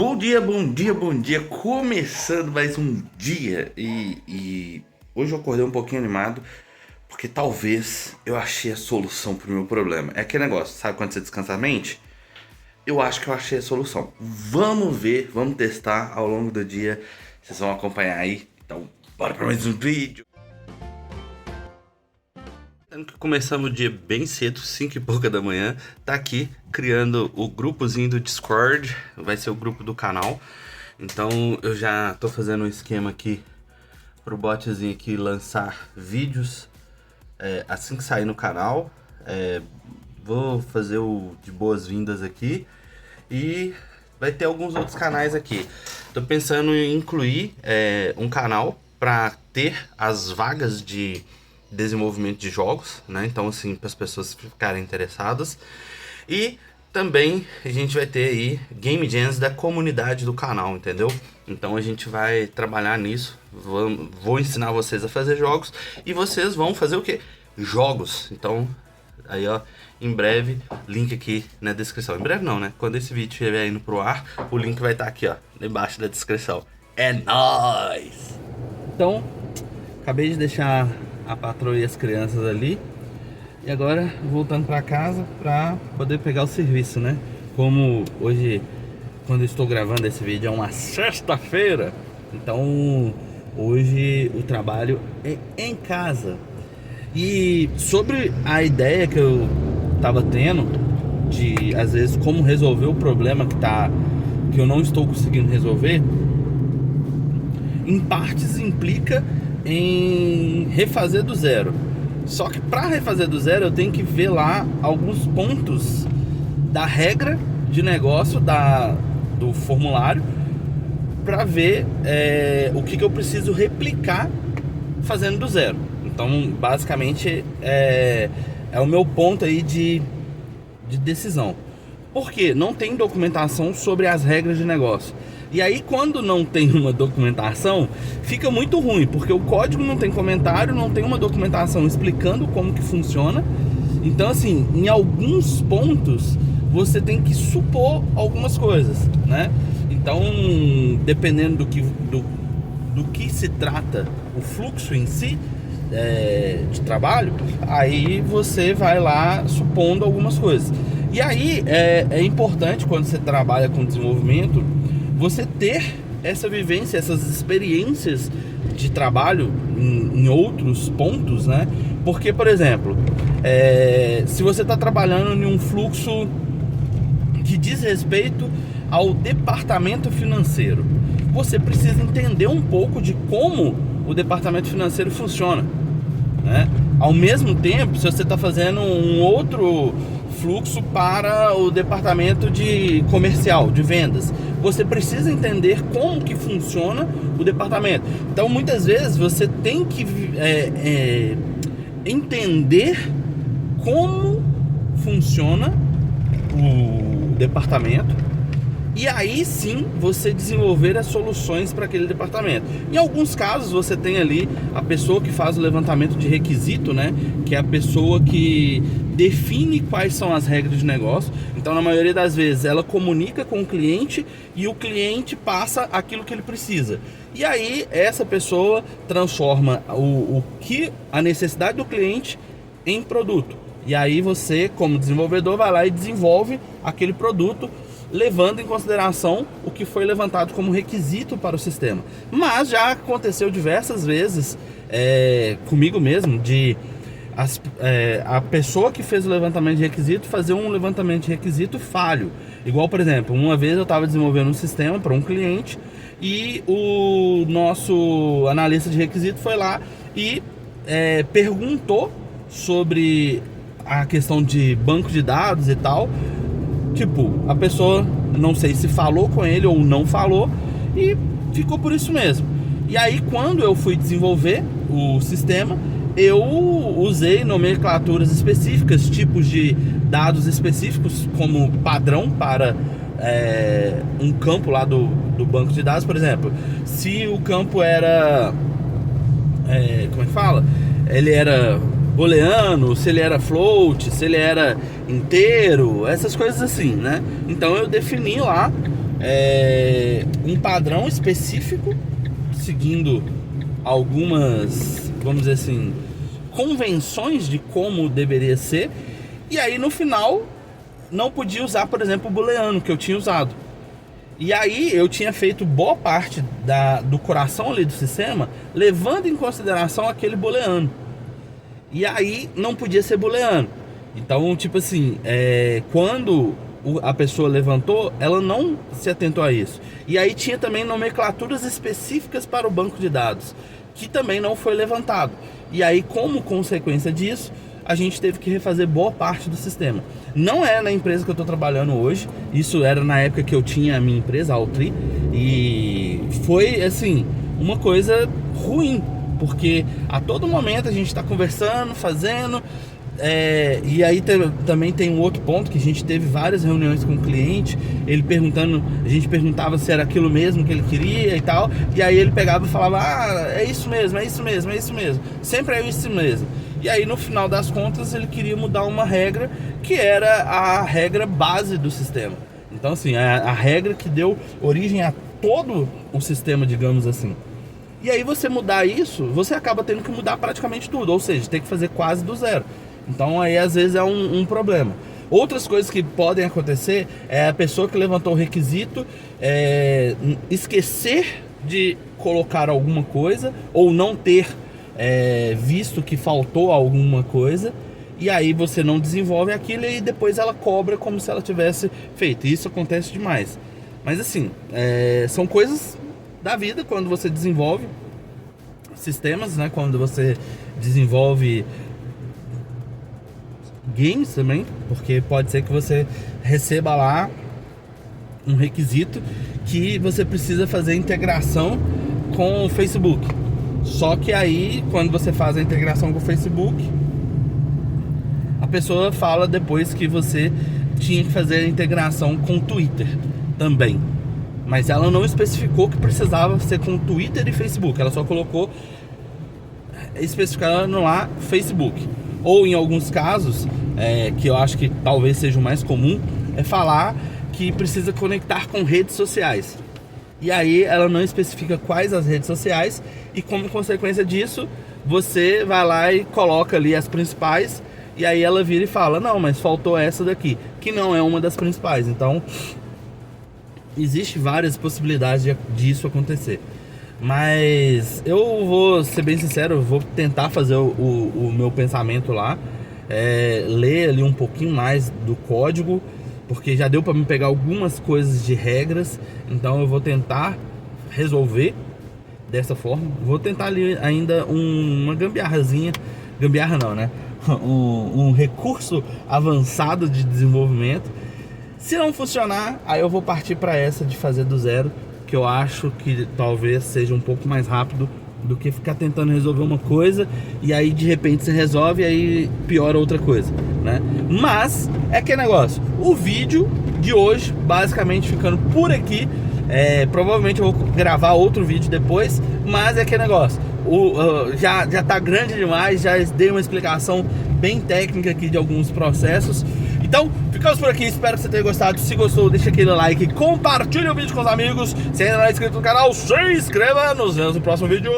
Bom dia, bom dia, bom dia. Começando mais um dia e hoje eu acordei um pouquinho animado porque talvez eu achei a solução pro meu problema. É aquele negócio, sabe quando você descansa a mente? Eu acho que eu achei a solução. Vamos ver, vamos testar ao longo do dia. Vocês vão acompanhar aí. Então, bora pra mais um vídeo. Começamos o dia bem cedo, 5 e pouca da manhã. Tá aqui criando o grupozinho do Discord. Vai ser o grupo do canal. Então eu já tô fazendo um esquema aqui pro botzinho aqui lançar vídeos assim que sair no canal. Vou fazer o de boas-vindas aqui. E vai ter alguns outros canais aqui. Tô pensando em incluir um canal para ter as vagas de desenvolvimento de jogos, né? Então assim, para as pessoas ficarem interessadas. E também a gente vai ter aí Game Jams da comunidade do canal, entendeu? Então a gente vai trabalhar nisso. Vou ensinar vocês a fazer jogos e vocês vão fazer o quê? Jogos. Então aí ó, em breve, link aqui na descrição. Em breve não, né? Quando esse vídeo estiver indo pro ar, o link vai estar aqui ó, debaixo da descrição. É nóis! Então, acabei de deixar a patroa e as crianças ali. E agora voltando para casa para poder pegar o serviço, né? Como hoje, quando eu estou gravando esse vídeo, é uma sexta-feira. Então hoje o trabalho é em casa. E sobre a ideia que eu tava tendo de, às vezes, como resolver o problema que eu não estou conseguindo resolver, em partes implica em refazer do zero. Só que para refazer do zero eu tenho que ver lá alguns pontos da regra de negócio do formulário para ver o que eu preciso replicar fazendo do zero. Então basicamente é o meu ponto aí de decisão. Porque não tem documentação sobre as regras de negócio. E aí quando não tem uma documentação, fica muito ruim, porque o código não tem comentário, não tem uma documentação explicando como que funciona. Então assim, em alguns pontos você tem que supor algumas coisas, né? Então, dependendo do que se trata o fluxo em si de trabalho, aí você vai lá supondo algumas coisas. E aí é importante, quando você trabalha com desenvolvimento, você ter essa vivência, essas experiências de trabalho em outros pontos, né? Porque, por exemplo, se você está trabalhando em um fluxo que diz respeito ao departamento financeiro, você precisa entender um pouco de como o departamento financeiro funciona, né? Ao mesmo tempo, se você está fazendo um outro fluxo para o departamento de comercial, de vendas, você precisa entender como que funciona o departamento. Então muitas vezes você tem que entender como funciona o departamento e aí sim você desenvolver as soluções para aquele departamento. Em alguns casos você tem ali a pessoa que faz o levantamento de requisito, né? Que é a pessoa que define quais são as regras de negócio. Então na maioria das vezes ela comunica com o cliente e o cliente passa aquilo que ele precisa. E aí essa pessoa transforma a necessidade do cliente em produto. E aí você, como desenvolvedor, vai lá e desenvolve aquele produto, levando em consideração o que foi levantado como requisito para o sistema. Mas já aconteceu diversas vezes comigo mesmo de a pessoa que fez o levantamento de requisito fazer um levantamento de requisito falho. Igual, por exemplo, uma vez eu estava desenvolvendo um sistema para um cliente e o nosso analista de requisito foi lá e perguntou sobre a questão de banco de dados e tal. Tipo, a pessoa, não sei se falou com ele ou não falou, e ficou por isso mesmo. E aí, quando eu fui desenvolver o sistema, eu usei nomenclaturas específicas, tipos de dados específicos, como padrão para um campo lá do banco de dados. Por exemplo, se o campo era... como é que fala? Ele era booleano, se ele era float, se ele era inteiro, essas coisas assim, né? Então eu defini lá um padrão específico, seguindo algumas, vamos dizer assim, convenções de como deveria ser. E aí no final não podia usar, por exemplo, o booleano que eu tinha usado. E aí eu tinha feito boa parte do coração ali do sistema, levando em consideração aquele booleano. E aí não podia ser booleano. Então, tipo assim, quando a pessoa levantou, ela não se atentou a isso. E aí tinha também nomenclaturas específicas para o banco de dados, que também não foi levantado. E aí, como consequência disso, a gente teve que refazer boa parte do sistema. Não é na empresa que eu estou trabalhando hoje, isso era na época que eu tinha a minha empresa, a Altri, e foi, assim, uma coisa ruim, porque a todo momento a gente está conversando, fazendo, e aí também tem um outro ponto, que a gente teve várias reuniões com o cliente, ele perguntando, a gente perguntava se era aquilo mesmo que ele queria e tal, e aí ele pegava e falava, é isso mesmo, é isso mesmo, é isso mesmo, sempre é isso mesmo. E aí no final das contas ele queria mudar uma regra que era a regra base do sistema. Então assim, a regra que deu origem a todo o sistema, digamos assim. E aí você mudar isso, você acaba tendo que mudar praticamente tudo, ou seja, tem que fazer quase do zero. Então aí às vezes é um problema. Outras coisas que podem acontecer é a pessoa que levantou o requisito esquecer de colocar alguma coisa, ou não ter visto que faltou alguma coisa, e aí você não desenvolve aquilo e depois ela cobra como se ela tivesse feito. Isso acontece demais. Mas assim, são coisas da vida quando você desenvolve sistemas, né? Quando você desenvolve games também, porque pode ser que você receba lá um requisito que você precisa fazer integração com o Facebook. Só que aí, quando você faz a integração com o Facebook, a pessoa fala depois que você tinha que fazer a integração com o Twitter também. Mas ela não especificou que precisava ser com Twitter e Facebook. Ela só colocou especificando lá Facebook. Ou em alguns casos, que eu acho que talvez seja o mais comum, é falar que precisa conectar com redes sociais. E aí ela não especifica quais as redes sociais, e como consequência disso, você vai lá e coloca ali as principais, e aí ela vira e fala, não, mas faltou essa daqui, que não é uma das principais. Então existe várias possibilidades disso acontecer. Mas eu vou ser bem sincero, eu vou tentar fazer o meu pensamento lá, ler ali um pouquinho mais do código, porque já deu para me pegar algumas coisas de regras, então eu vou tentar resolver dessa forma. Vou tentar ali ainda uma gambiarrazinha, gambiarra não, né? Um recurso avançado de desenvolvimento. Se não funcionar, aí eu vou partir para essa de fazer do zero, que eu acho que talvez seja um pouco mais rápido do que ficar tentando resolver uma coisa e aí de repente você resolve e aí piora outra coisa, né? Mas é aquele negócio, o vídeo de hoje basicamente ficando por aqui. Provavelmente eu vou gravar outro vídeo depois, mas é aquele negócio, já tá grande demais, já dei uma explicação bem técnica aqui de alguns processos. Então, ficamos por aqui, espero que você tenha gostado. Se gostou, deixa aquele like, compartilha o vídeo com os amigos. Se ainda não é inscrito no canal, se inscreva. Nos vemos no próximo vídeo.